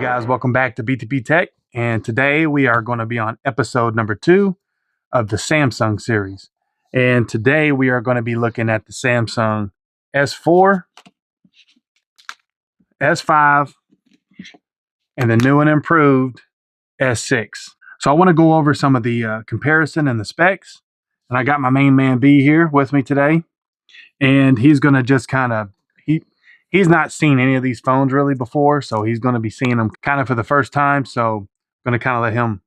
Guys, welcome back to BTP Tech, and today we are going to be on episode number 2 of the Samsung series. And today we are going to be looking at the Samsung S4, S5, and the new and improved S6. So I want to go over some of the comparison and the specs, and I got my main man B here with me today, and he's going to just kind of, he's not seen any of these phones really before, so he's going to be seeing them kind of for the first time. So I'm going to kind of let him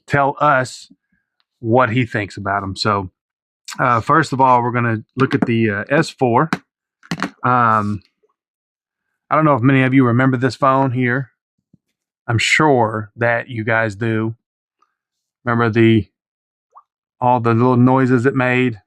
tell us what he thinks about them. So first of all, we're going to look at the S4. I don't know if many of you remember this phone here. I'm sure that you guys do. Remember all the little noises it made?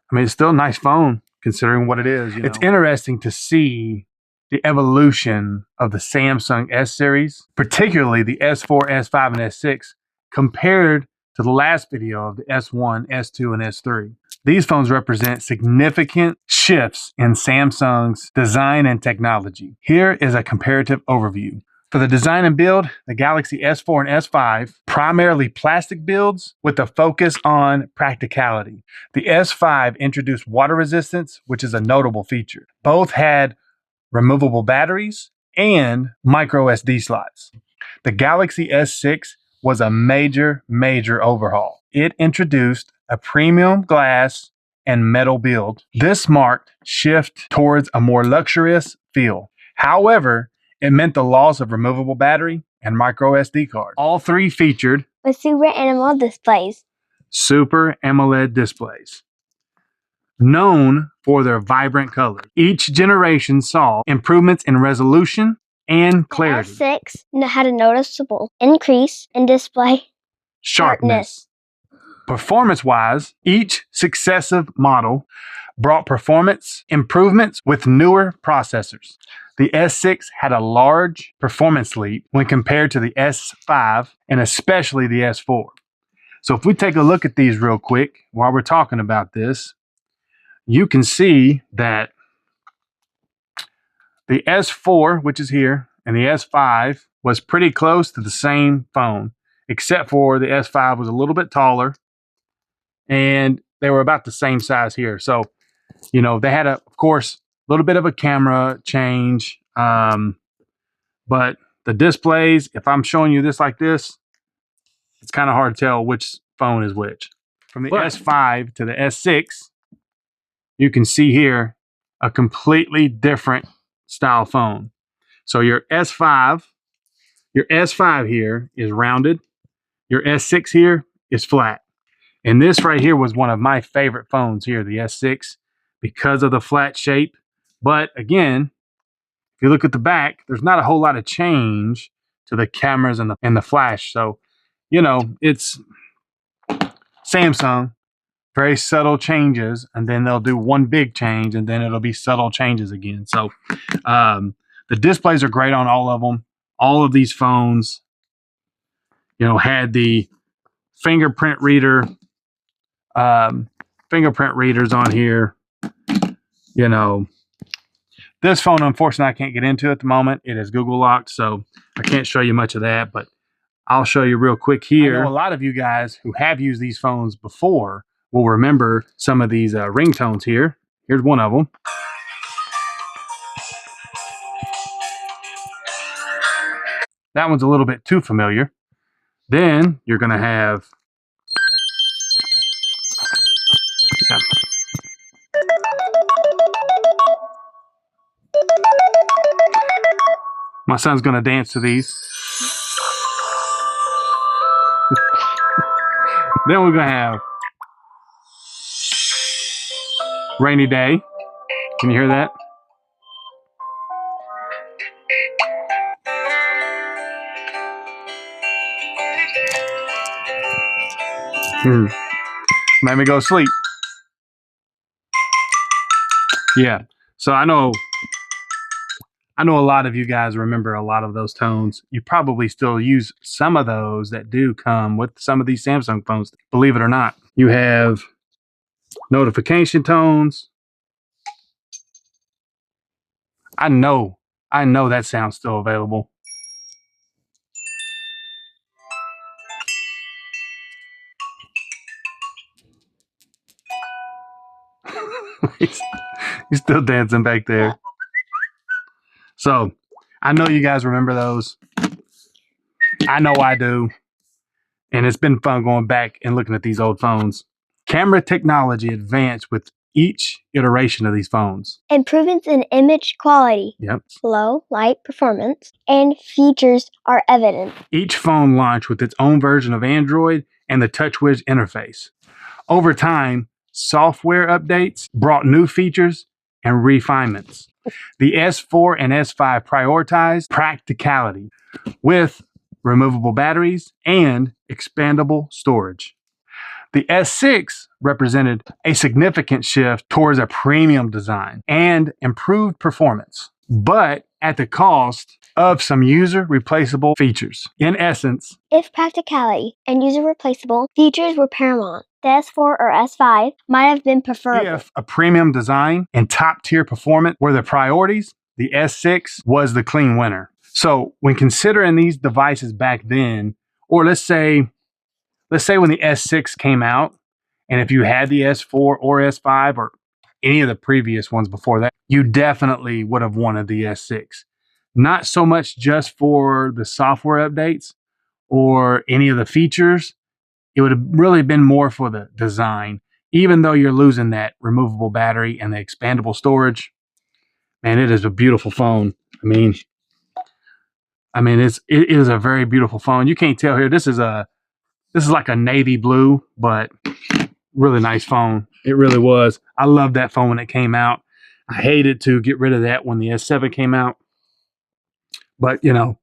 I mean, it's still a nice phone considering what it is. It's interesting to see the evolution of the Samsung S series, particularly the S4, S5, and S6, compared to the last video of the S1, S2, and S3. These phones represent significant shifts in Samsung's design and technology. Here is a comparative overview. For the design and build, the Galaxy S4 and S5, primarily plastic builds with a focus on practicality. The S5 introduced water resistance, which is a notable feature. Both had removable batteries and micro SD slots. The Galaxy S6 was a major overhaul. It introduced a premium glass and metal build. This marked shift towards a more luxurious feel. However, it meant the loss of removable battery and micro SD card. All three featured Super AMOLED displays. Super AMOLED displays, known for their vibrant colors. Each generation saw improvements in resolution and clarity. The S6 had a noticeable increase in display sharpness. Performance-wise, each successive model brought performance improvements with newer processors. The S6 had a large performance leap when compared to the S5 and especially the S4. So if we take a look at these real quick while we're talking about this, you can see that the S4, which is here, and the S5 was pretty close to the same phone, except for the S5 was a little bit taller and they were about the same size here. So, you know, they had, of course, a little bit of a camera change, but the displays, if I'm showing you this like this, it's kind of hard to tell which phone is which. From the S5 to the S6, you can see here a completely different style phone. So your S5 here is rounded. Your S6 here is flat. And this right here was one of my favorite phones here, the S6, because of the flat shape. But again, if you look at the back, there's not a whole lot of change to the cameras and the flash. So, you know, it's Samsung, very subtle changes, and then they'll do one big change, and then it'll be subtle changes again. So the displays are great on all of them. All of these phones, you know, had the fingerprint readers on here. You know, this phone, unfortunately, I can't get into at the moment. It is Google locked, so I can't show you much of that, but I'll show you real quick here. I know a lot of you guys who have used these phones before will remember some of these ringtones here. Here's one of them. That one's a little bit too familiar. Then you're going to have my son's going to dance to these. Then we're going to have Rainy Day. Can you hear that? Made me go to sleep. Yeah. So I know a lot of you guys remember a lot of those tones. You probably still use some of those that do come with some of these Samsung phones, believe it or not. You have notification tones. I know that sound's still available. he's still dancing back there. So I know you guys remember those. I know I do. And it's been fun going back and looking at these old phones. Camera technology advanced with each iteration of these phones. Improvements in image quality, low light performance, and features are evident. Each phone launched with its own version of Android and the TouchWiz interface. Over time, software updates brought new features and refinements. The S4 and S5 prioritized practicality with removable batteries and expandable storage. The S6 represented a significant shift towards a premium design and improved performance, but at the cost of some user replaceable features. In essence, if practicality and user replaceable features were paramount, the S4 or S5 might have been preferable. If a premium design and top tier performance were the priorities, the S6 was the clean winner. So when considering these devices back then, or let's say when the S6 came out, and if you had the S4 or S5 or any of the previous ones before that, you definitely would have wanted the S6. Not so much just for the software updates or any of the features. It would have really been more for the design. Even though you're losing that removable battery and the expandable storage, man, it is a beautiful phone. I mean, it is a very beautiful phone. You can't tell here. This is like a navy blue, but really nice phone. It really was. I loved that phone when it came out. I hated to get rid of that when the S7 came out. But you know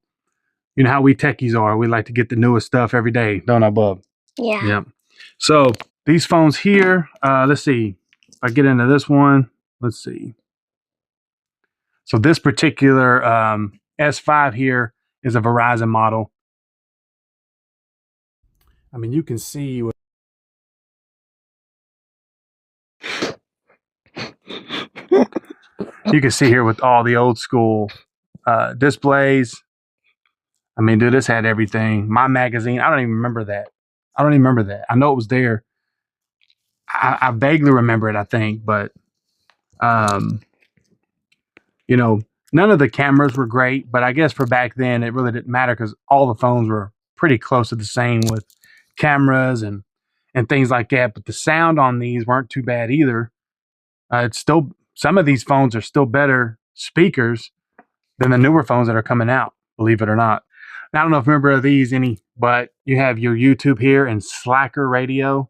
how we techies are. We like to get the newest stuff every day, don't I, Bub? Yeah. Yep. So these phones here, let's see. If I get into this one, let's see. So this particular S5 here is a Verizon model. I mean, you can see what you can see here with all the old school displays. I mean, dude, this had everything. My Magazine, I don't even remember that. I know it was there. I vaguely remember it, I think, but none of the cameras were great, but I guess for back then it really didn't matter because all the phones were pretty close to the same with cameras and things like that. But the sound on these weren't too bad either. It's still, some of these phones are still better speakers than the newer phones that are coming out, believe it or not. Now, I don't know if you remember these any, but you have your YouTube here and Slacker Radio.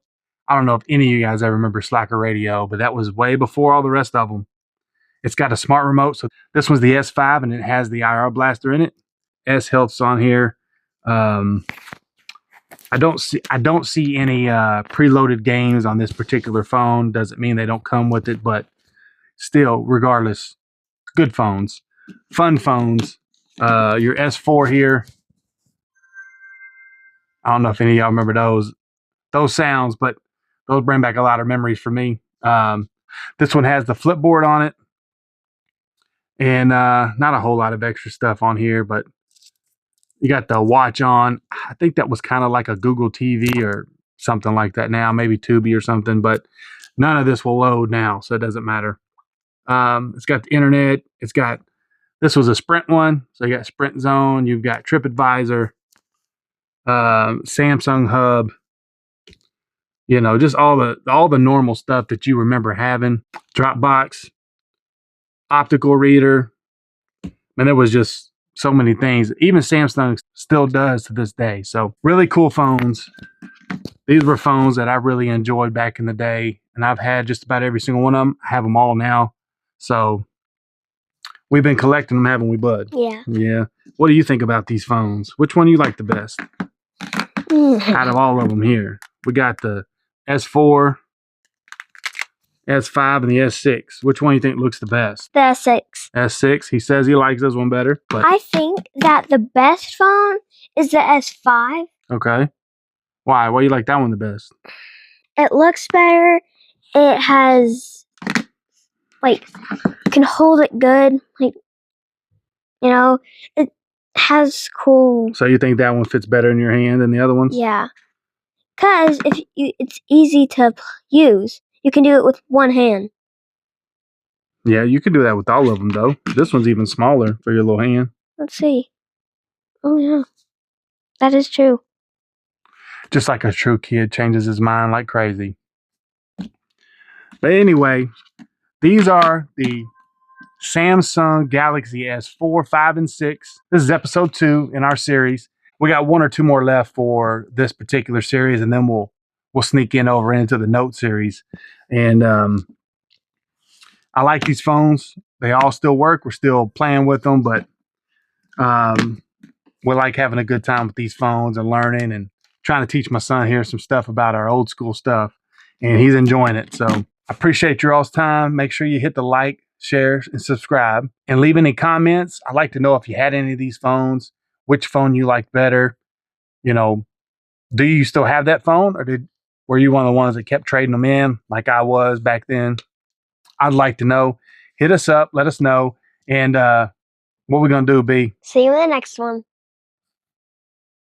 I don't know if any of you guys ever remember Slacker Radio, but that was way before all the rest of them. It's got a smart remote. So this one's the S5 and it has the IR blaster in it. S Health's on here. I don't see any preloaded games on this particular phone. Doesn't mean they don't come with it, but still, regardless, good phones, fun phones. Your S4 here. I don't know if any of y'all remember those sounds, but those bring back a lot of memories for me. This one has the flipboard on it, and not a whole lot of extra stuff on here, but you got the watch on. I think that was kind of like a Google TV or something like that now, maybe Tubi or something, but none of this will load now, so it doesn't matter. It's got the internet. This was a Sprint one, so you got Sprint Zone. You've got TripAdvisor, Samsung Hub. Just all the normal stuff that you remember having. Dropbox, optical reader. And there was just so many things. Even Samsung still does to this day. So really cool phones. These were phones that I really enjoyed back in the day. And I've had just about every single one of them. I have them all now. So we've been collecting them, haven't we, Bud? Yeah. Yeah. What do you think about these phones? Which one do you like the best out of all of them here? We got the S4, S5, and the S6. Which one do you think looks the best? The S6. S6. He says he likes this one better. But I think that the best phone is the S5. Okay. Why? Why do you like that one the best? It looks better. It has, you can hold it good. You know, it has cool. So you think that one fits better in your hand than the other ones? Yeah. Because it's easy to use. You can do it with one hand. Yeah, you can do that with all of them, though. This one's even smaller for your little hand. Let's see. Oh, yeah. That is true. Just like a true kid changes his mind like crazy. But anyway, these are the Samsung Galaxy S4, 5, and 6. This is episode 2 in our series. We got 1 or 2 more left for this particular series, and then we'll sneak in over into the Note series. And I like these phones. They all still work. We're still playing with them, but we like having a good time with these phones and learning and trying to teach my son here some stuff about our old school stuff. And he's enjoying it. So I appreciate your all's time. Make sure you hit the like, share, and subscribe. And leave any comments. I'd like to know if you had any of these phones, which phone you liked better. You know, do you still have that phone, or were you one of the ones that kept trading them in like I was back then? I'd like to know. Hit us up. Let us know. And what we're going to do, B? See you in the next one.